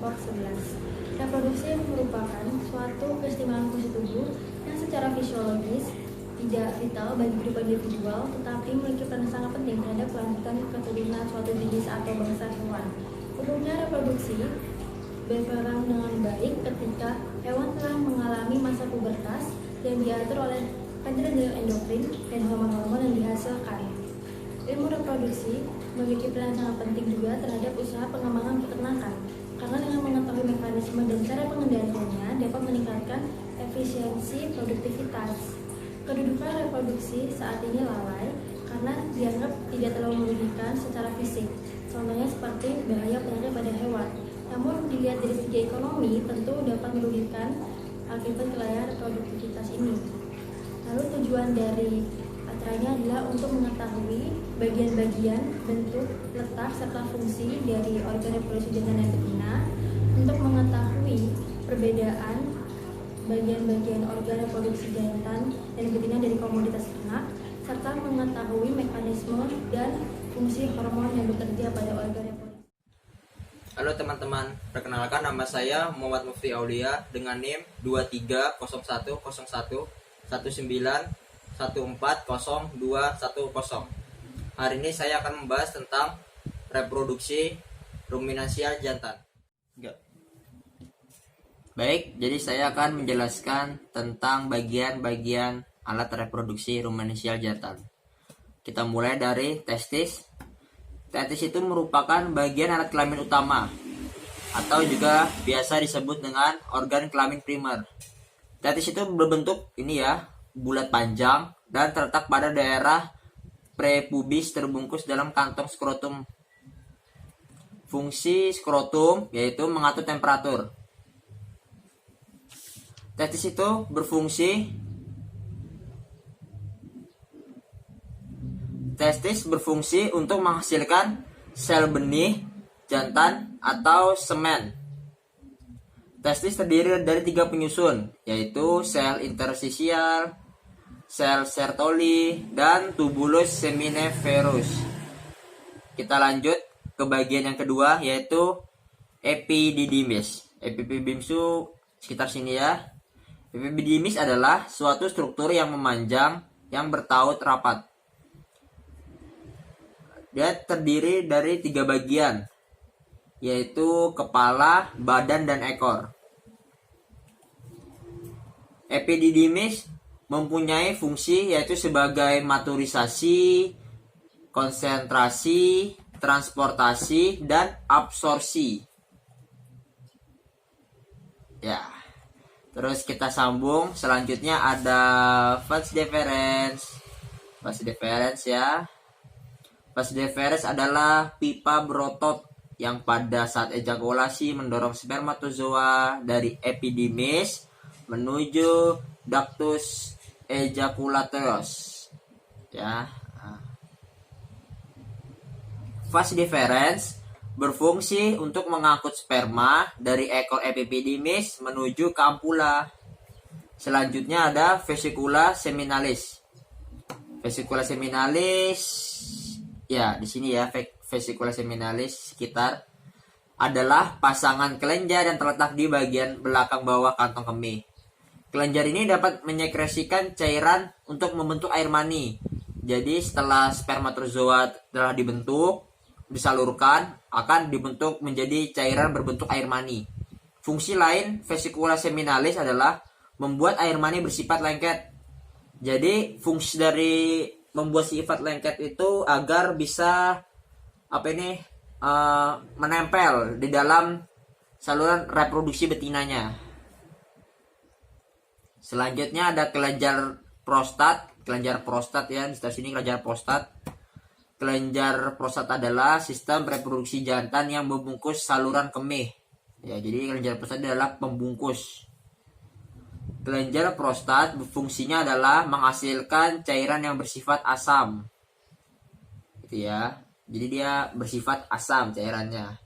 kelompok 11. Reproduksi merupakan suatu keistimewaan fungsi tubuh yang secara fisiologis tidak vital bagi kehidupan individual, tetapi memiliki peran sangat penting terhadap kelanjutan keturunan suatu jenis atau bangsa hewan. Umumnya reproduksi berperan dengan baik ketika hewan telah mengalami masa pubertas dan diatur oleh penderita endokrin dan hormon-hormon yang dihasilkan. Ilmu reproduksi memiliki peran sangat penting juga terhadap usaha pengembangan peternakan, karena dengan mengetahui mekanisme dan cara pengendaliannya dapat meningkatkan efisiensi produktivitas. Kedudukan reproduksi saat ini lalai karena dianggap tidak terlalu merugikan secara fisik, contohnya seperti bahaya penyakit pada hewan. Namun dilihat dari segi ekonomi tentu dapat merugikan akibat kelainan produktivitas ini. Lalu tujuan dari acaranya adalah untuk mengetahui bagian-bagian, bentuk, letak, serta fungsi dari organ reproduksi jantan dan betina, untuk mengetahui perbedaan bagian-bagian organ reproduksi jantan dan betina dari komoditas ternak, serta mengetahui mekanisme dan fungsi hormon yang bekerja pada organ reproduksi. Halo teman-teman, perkenalkan nama saya Muhammad Mufti Aulia dengan NIM 23011119140210. Hari ini saya akan membahas tentang reproduksi ruminansial jantan. Baik, jadi saya akan menjelaskan tentang bagian-bagian alat reproduksi ruminansial jantan. Kita mulai dari testis. Testis itu merupakan bagian alat kelamin utama atau juga biasa disebut dengan organ kelamin primer. Testis itu berbentuk bulat panjang dan terletak pada daerah prepubis terbungkus dalam kantong skrotum. Fungsi skrotum yaitu mengatur temperatur. Testis itu berfungsi untuk menghasilkan sel benih jantan atau semen. Testis terdiri dari 3 penyusun, yaitu sel interstisial, sel Sertoli, dan tubulus seminiferus. Kita lanjut ke bagian yang kedua, yaitu epididymis. Epididymis itu sekitar sini ya. Epididymis adalah suatu struktur yang memanjang yang bertaut rapat. Dia terdiri dari 3 bagian, yaitu kepala, badan, dan ekor. Epididymis mempunyai fungsi yaitu sebagai maturisasi, konsentrasi, transportasi, dan absorpsi. Ya. Terus kita sambung, selanjutnya ada vas deferens. Vas deferens ya. Vas deferens adalah pipa berotot yang pada saat ejakulasi mendorong spermatozoa dari epididymis menuju ductus ejaculatorius. Ya. Vas deferens berfungsi untuk mengangkut sperma dari ekor epididymis menuju ke ampula. Selanjutnya ada vesicula seminalis. Vesicula seminalis ya, di sini ya, vesicula seminalis sekitar adalah pasangan kelenjar yang terletak di bagian belakang bawah kantong kemih. Kelenjar ini dapat menyekresikan cairan untuk membentuk air mani. Jadi setelah spermatozoa telah dibentuk, disalurkan, akan dibentuk menjadi cairan berbentuk air mani. Fungsi lain vesicula seminalis adalah membuat air mani bersifat lengket. Jadi fungsi dari membuat sifat lengket itu agar bisa menempel di dalam saluran reproduksi betinanya. Selanjutnya ada kelenjar prostat. Kelenjar prostat ya, di sini kelenjar prostat. Kelenjar prostat adalah sistem reproduksi jantan yang membungkus saluran kemih. Ya, jadi kelenjar prostat adalah pembungkus. Kelenjar prostat fungsinya adalah menghasilkan cairan yang bersifat asam. Gitu ya. Jadi dia bersifat asam cairannya.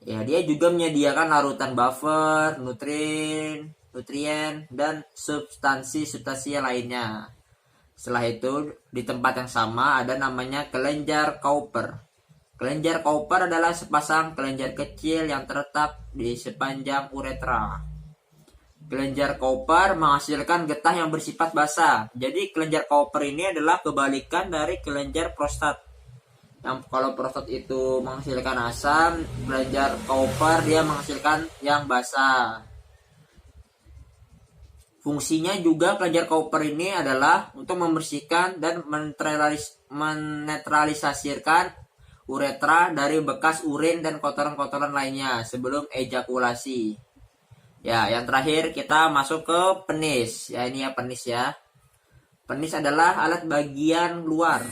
Ya, dia juga menyediakan larutan buffer, nutrien, dan substansi lainnya. Setelah itu, di tempat yang sama ada namanya kelenjar Cowper. Kelenjar Cowper adalah sepasang kelenjar kecil yang terletak di sepanjang uretra. Kelenjar Cowper menghasilkan getah yang bersifat basah. Jadi kelenjar Cowper ini adalah kebalikan dari kelenjar prostat. Yang kalau prostat itu menghasilkan asam, kelenjar Cowper dia menghasilkan yang basah. Fungsinya juga kelenjar Cowper ini adalah untuk membersihkan dan menetralisasikan uretra dari bekas urin dan kotoran-kotoran lainnya sebelum ejakulasi. Ya, yang terakhir kita masuk ke penis. Ya, ini ya penis ya. Penis adalah alat bagian luar.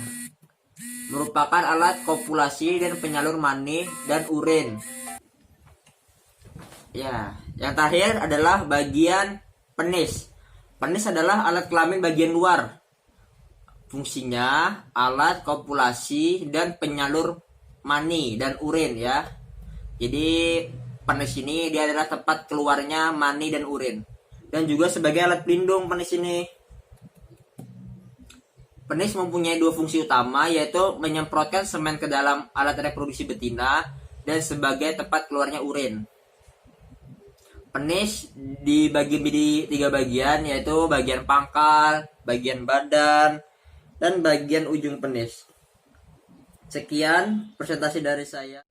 Merupakan alat kopulasi dan penyalur mani dan urin. Ya, yang terakhir adalah bagian penis. Penis adalah alat kelamin bagian luar. Fungsinya alat kopulasi dan penyalur mani dan urin ya. Jadi penis ini dia adalah tempat keluarnya mani dan urin. Dan juga sebagai alat pelindung penis ini. Penis mempunyai dua fungsi utama, yaitu menyemprotkan semen ke dalam alat reproduksi betina dan sebagai tempat keluarnya urin. Penis dibagi di 3 bagian, yaitu bagian pangkal, bagian badan, dan bagian ujung penis. Sekian presentasi dari saya.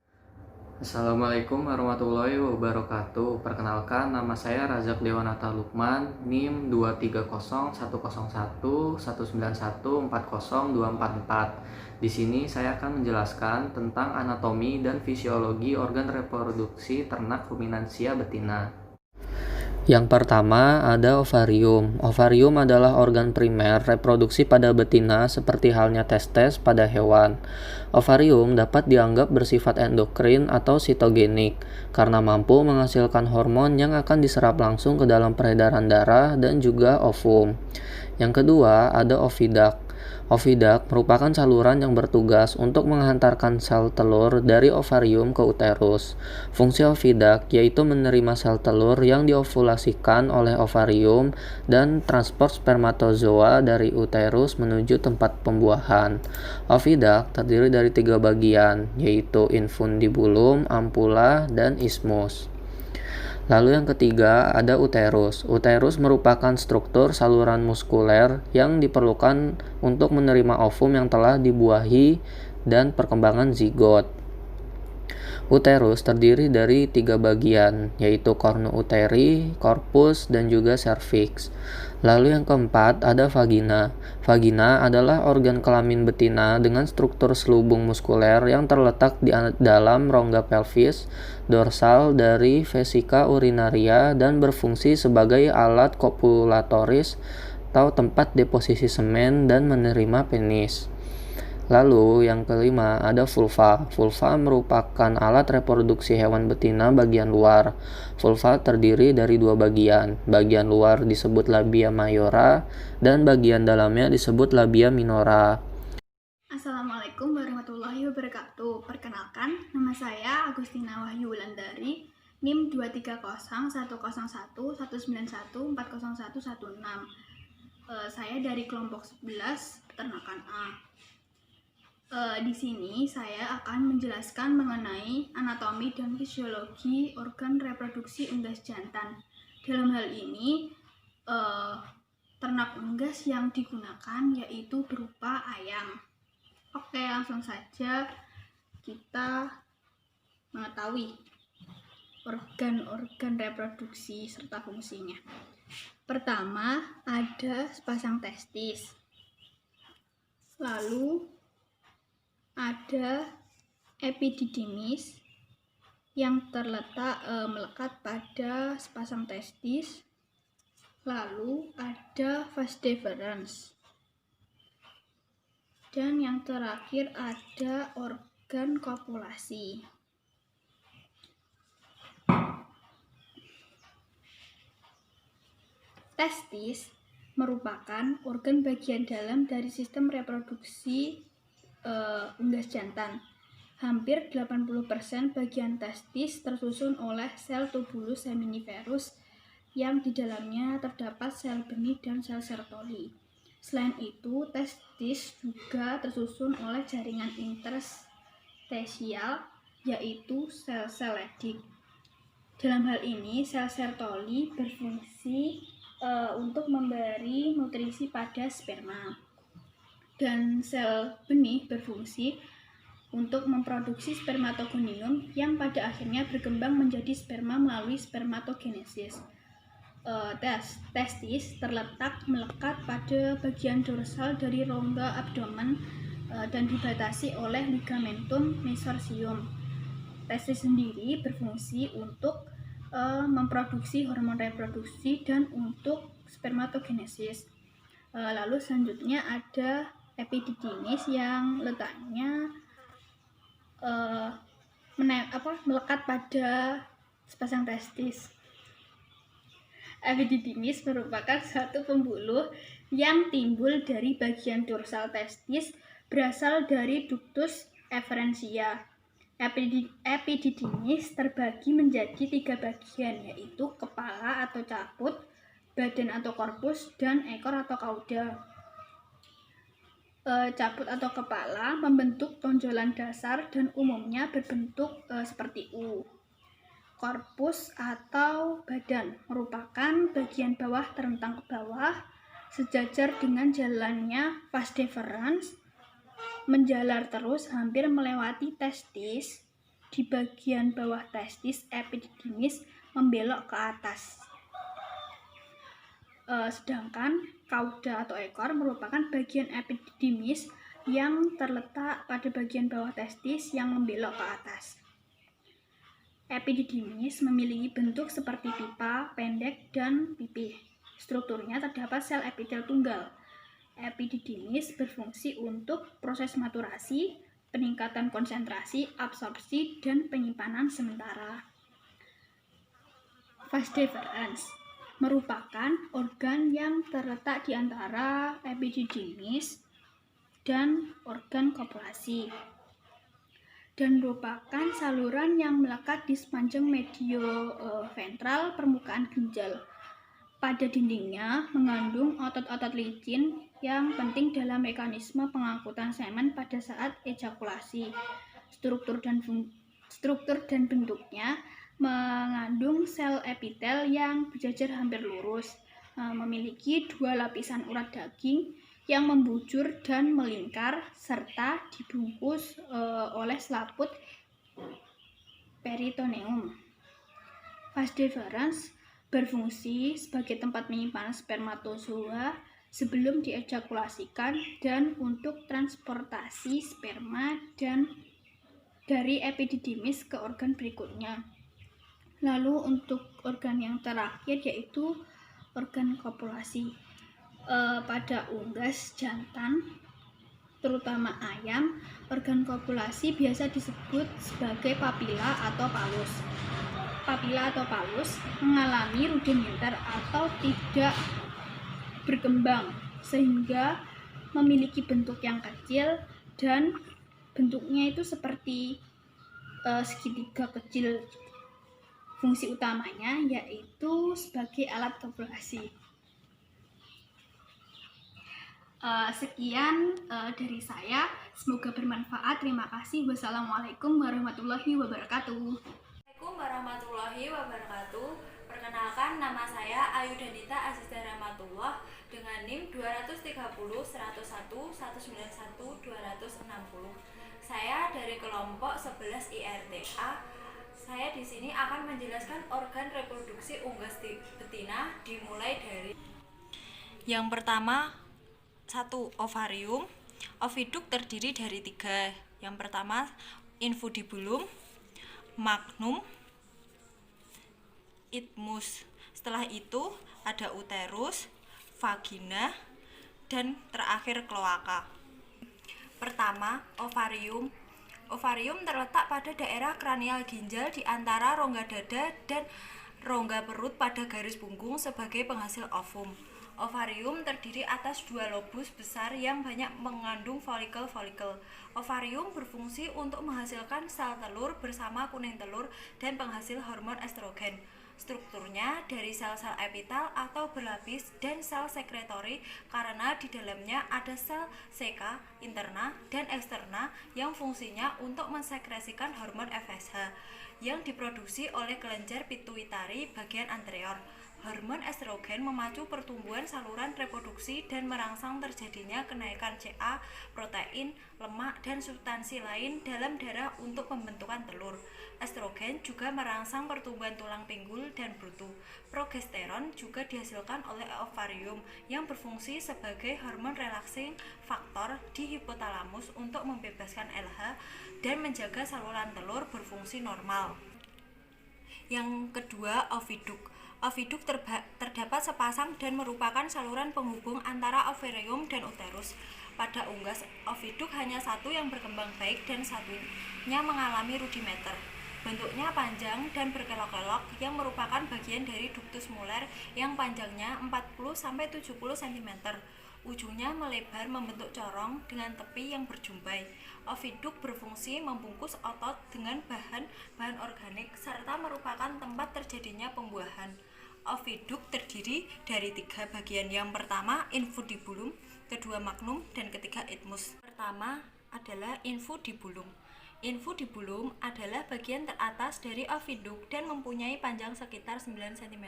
Assalamualaikum warahmatullahi wabarakatuh. Perkenalkan, nama saya Razak Dewanata Lukman, NIM 2300111140244. Di sini saya akan menjelaskan tentang anatomi dan fisiologi organ reproduksi ternak ruminansia betina. Yang pertama ada ovarium. Ovarium adalah organ primer reproduksi pada betina seperti halnya testes pada hewan. Ovarium dapat dianggap bersifat endokrin atau sitogenik karena mampu menghasilkan hormon yang akan diserap langsung ke dalam peredaran darah dan juga ovum. Yang kedua ada oviduct. Oviduct merupakan saluran yang bertugas untuk menghantarkan sel telur dari ovarium ke uterus. Fungsi oviduct yaitu menerima sel telur yang diovulasikan oleh ovarium dan transport spermatozoa dari uterus menuju tempat pembuahan. Oviduct terdiri dari 3 bagian, yaitu infundibulum, ampula, dan isthmus. Lalu yang ketiga ada uterus. Uterus merupakan struktur saluran muskuler yang diperlukan untuk menerima ovum yang telah dibuahi dan perkembangan zigot. Uterus terdiri dari 3 bagian, yaitu cornu uteri, corpus, dan juga cervix. Lalu yang keempat ada vagina. Vagina adalah organ kelamin betina dengan struktur selubung muskuler yang terletak di dalam rongga pelvis dorsal dari vesika urinaria dan berfungsi sebagai alat kopulatoris atau tempat deposisi semen dan menerima penis. Lalu yang kelima ada vulva. Vulva merupakan alat reproduksi hewan betina bagian luar. Vulva terdiri dari 2 bagian. Bagian luar disebut labia mayora dan bagian dalamnya disebut labia minora. Assalamualaikum warahmatullahi wabarakatuh. Perkenalkan, nama saya Agustina Wahyu Wulandari, NIM 230119119140116. Saya dari kelompok 11 peternakan A. Di sini saya akan menjelaskan mengenai anatomi dan fisiologi organ reproduksi unggas jantan. Dalam hal ini, ternak unggas yang digunakan yaitu berupa ayam. Oke, langsung saja kita mengetahui organ-organ reproduksi serta fungsinya. Pertama, ada sepasang testis. Lalu ada epididymis yang melekat pada sepasang testis. Lalu ada vas deferens. Dan yang terakhir ada organ kopulasi. Testis merupakan organ bagian dalam dari sistem reproduksi unggas jantan. Hampir 80% bagian testis tersusun oleh sel tubulus seminiferus yang di dalamnya terdapat sel benih dan sel sertoli. Selain itu, testis juga tersusun oleh jaringan interstisial, yaitu sel-sel Leydig. Dalam hal ini, sel Sertoli berfungsi untuk memberi nutrisi pada sperma, dan sel benih berfungsi untuk memproduksi spermatogonium yang pada akhirnya berkembang menjadi sperma melalui spermatogenesis. Testis terletak melekat pada bagian dorsal dari rongga abdomen dan dibatasi oleh ligamentum mesorsium. Testis sendiri berfungsi untuk memproduksi hormon reproduksi dan untuk spermatogenesis. Lalu selanjutnya ada epididymis yang letaknya melekat pada sepasang testis. Epididymis merupakan suatu pembuluh yang timbul dari bagian dorsal testis, berasal dari ductus efferentia. Epididymis terbagi menjadi 3 bagian, yaitu kepala atau caput, badan atau korpus, dan ekor atau kauda. Caput atau kepala membentuk tonjolan dasar dan umumnya berbentuk seperti U. Korpus atau badan merupakan bagian bawah terentang ke bawah, sejajar dengan jalannya vas deferens, menjalar terus hampir melewati testis. Di bagian bawah testis, epididymis membelok ke atas. Sedangkan kauda atau ekor merupakan bagian epididymis yang terletak pada bagian bawah testis yang membelok ke atas. Epididymis memiliki bentuk seperti pipa, pendek, dan pipih. Strukturnya terdapat sel epitel tunggal. Epididymis berfungsi untuk proses maturasi, peningkatan konsentrasi, absorpsi, dan penyimpanan sementara. Vas deferens merupakan organ yang terletak di antara epididymis dan organ kopulasi, dan merupakan saluran yang melekat di sepanjang medio-ventral permukaan ginjal. Pada dindingnya mengandung otot-otot licin yang penting dalam mekanisme pengangkutan semen pada saat ejakulasi. Struktur dan bentuknya mengandung sel epitel yang berjajar hampir lurus, memiliki 2 lapisan urat daging yang membujur dan melingkar, serta dibungkus oleh selaput peritoneum. Vas deferens berfungsi sebagai tempat penyimpanan spermatozoa sebelum diejakulasikan dan untuk transportasi sperma dan dari epididymis ke organ berikutnya. Lalu untuk organ yang terakhir yaitu organ kopulasi. Pada unggas jantan, terutama ayam, organ kopulasi biasa disebut sebagai papila atau palus. Papila atau palus mengalami rudimenter atau tidak berkembang, sehingga memiliki bentuk yang kecil dan bentuknya itu seperti segitiga kecil. Fungsi utamanya yaitu sebagai alat kopulasi. Sekian dari saya, semoga bermanfaat. Terima kasih. Wassalamualaikum warahmatullahi wabarakatuh. Assalamualaikum warahmatullahi wabarakatuh. Perkenalkan, nama saya Ayu Danita Azizah Rahmatullah dengan NIM 230 101 191 260. Saya dari kelompok 11 IRTA. Saya di sini akan menjelaskan organ reproduksi unggas betina dimulai dari yang pertama 1. Ovarium. Oviduk terdiri dari 3. Yang pertama infundibulum, magnum, isthmus. Setelah itu ada uterus, vagina, dan terakhir kloaka. Pertama, ovarium. Ovarium terletak pada daerah kranial ginjal di antara rongga dada dan rongga perut pada garis punggung sebagai penghasil ovum. Ovarium terdiri atas 2 lobus besar yang banyak mengandung folikel-folikel. Ovarium berfungsi untuk menghasilkan sel telur bersama kuning telur dan penghasil hormon estrogen. Strukturnya dari sel-sel epitel atau berlapis dan sel sekretori karena di dalamnya ada sel seka interna dan eksterna yang fungsinya untuk mensekresikan hormon FSH yang diproduksi oleh kelenjar pituitari bagian anterior. Hormon estrogen memacu pertumbuhan saluran reproduksi dan merangsang terjadinya kenaikan CA, protein, lemak, dan substansi lain dalam darah untuk pembentukan telur. Estrogen juga merangsang pertumbuhan tulang pinggul dan brutu. Progesteron juga dihasilkan oleh ovarium yang berfungsi sebagai hormon relaxing faktor di hipotalamus untuk membebaskan LH dan menjaga saluran telur berfungsi normal. Yang kedua, oviduk. Oviduk terdapat sepasang dan merupakan saluran penghubung antara ovarium dan uterus. Pada unggas, oviduk hanya satu yang berkembang baik dan satunya mengalami rudimeter. Bentuknya panjang dan berkelok-kelok yang merupakan bagian dari ductus muller yang panjangnya 40-70 cm. Ujungnya melebar membentuk corong dengan tepi yang berjumpai. Oviduk berfungsi membungkus otot dengan bahan organik serta merupakan tempat terjadinya pembuahan. Oviduk terdiri dari 3 bagian. Yang pertama infundibulum, kedua magnum, dan ketiga isthmus. Pertama adalah infundibulum. Infundibulum adalah bagian teratas dari oviduk dan mempunyai panjang sekitar 9 cm.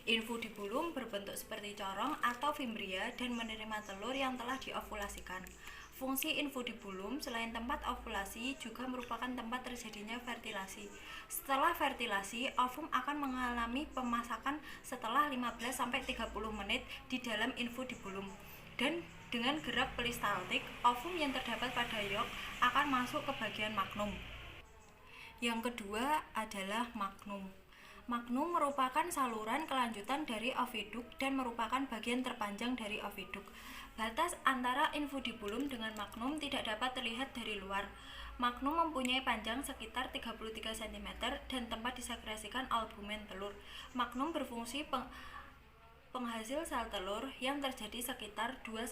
Infundibulum berbentuk seperti corong atau fimbria dan menerima telur yang telah diovulasikan. Fungsi infundibulum selain tempat ovulasi juga merupakan tempat terjadinya fertilasi. Setelah fertilasi, ovum akan mengalami pemasakan setelah 15-30 menit di dalam infundibulum. Dan dengan gerak peristaltik, ovum yang terdapat pada yolk akan masuk ke bagian magnum. Yang kedua adalah magnum. Magnum merupakan saluran kelanjutan dari oviduk dan merupakan bagian terpanjang dari oviduk. Batas antara infundibulum dengan magnum tidak dapat terlihat dari luar. Magnum mempunyai panjang sekitar 33 cm dan tempat disekresikan albumen telur. Magnum berfungsi penghasil sel telur yang terjadi sekitar 2-3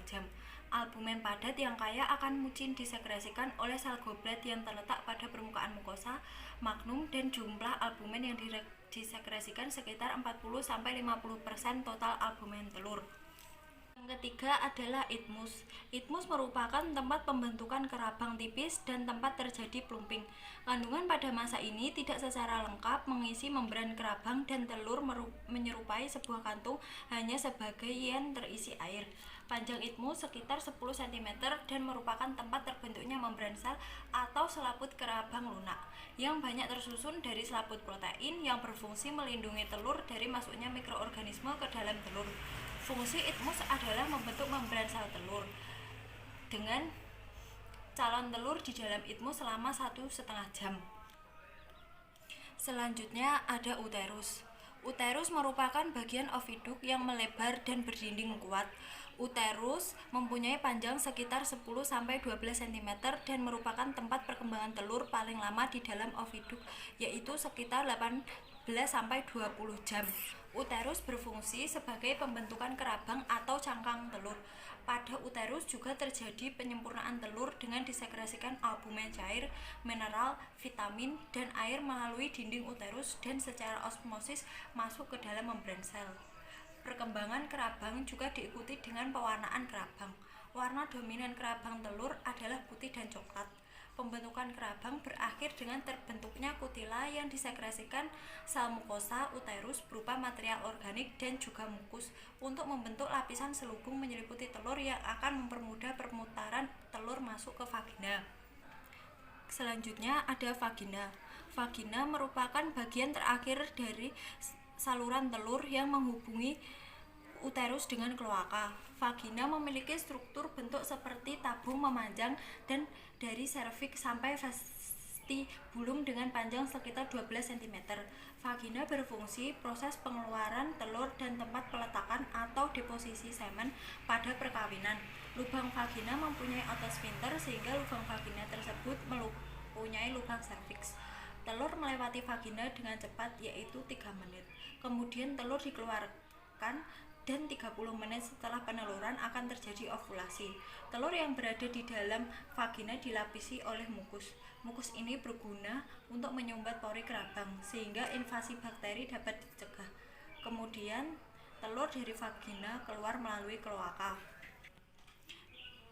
jam. Albumen padat yang kaya akan mucin disekresikan oleh sel goblet yang terletak pada permukaan mukosa magnum dan jumlah albumen yang disekresikan sekitar 40-50% total albumen telur. Yang ketiga adalah isthmus. Isthmus merupakan tempat pembentukan kerabang tipis dan tempat terjadi plumping. Kandungan pada masa ini tidak secara lengkap mengisi membran kerabang dan telur menyerupai sebuah kantung hanya sebagian terisi air. Panjang isthmus sekitar 10 cm dan merupakan tempat terbentuknya membran sel atau selaput kerabang lunak yang banyak tersusun dari selaput protein yang berfungsi melindungi telur dari masuknya mikroorganisme ke dalam telur. Fungsi isthmus adalah membentuk membran sel telur dengan calon telur di dalam isthmus selama 1,5 jam. Selanjutnya ada uterus. Uterus merupakan bagian oviduk yang melebar dan berdinding kuat. Uterus mempunyai panjang sekitar 10-12 cm dan merupakan tempat perkembangan telur paling lama di dalam oviduk, yaitu sekitar 18-20 jam. Uterus berfungsi sebagai pembentukan kerabang atau cangkang telur. Pada uterus juga terjadi penyempurnaan telur dengan disekresikan albumen cair, mineral, vitamin, dan air melalui dinding uterus dan secara osmosis masuk ke dalam membran sel. Perkembangan kerabang juga diikuti dengan pewarnaan kerabang. Warna dominan kerabang telur adalah putih dan coklat. Pembentukan kerabang berakhir dengan terbentuknya kutila yang disekresikan sel mukosa uterus berupa material organik dan juga mukus untuk membentuk lapisan selubung menyelimuti telur yang akan mempermudah perputaran telur masuk ke vagina. Selanjutnya ada vagina. Vagina merupakan bagian terakhir dari saluran telur yang menghubungi uterus dengan kloaka. Vagina memiliki struktur bentuk seperti tabung memanjang dan dari serviks sampai vestibulum dengan panjang sekitar 12 cm. Vagina berfungsi proses pengeluaran telur dan tempat peletakan atau deposisi semen pada perkawinan. Lubang vagina mempunyai otot sphincter sehingga lubang vagina tersebut mempunyai lubang serviks. Telur melewati vagina dengan cepat yaitu 3 menit. Kemudian telur dikeluarkan dan 30 menit setelah peneluran akan terjadi ovulasi. Telur yang berada di dalam vagina dilapisi oleh mukus. Mukus ini berguna untuk menyumbat pori kerabang sehingga invasi bakteri dapat dicegah. Kemudian telur dari vagina keluar melalui kloaka.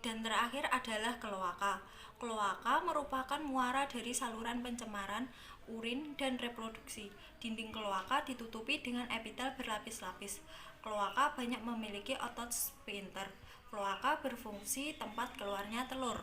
Dan terakhir adalah kloaka. Kloaka merupakan muara dari saluran pencemaran, urin, dan reproduksi. Dinding kloaka ditutupi dengan epitel berlapis-lapis. Kloaka banyak memiliki otot sphincter. Kloaka berfungsi tempat keluarnya telur.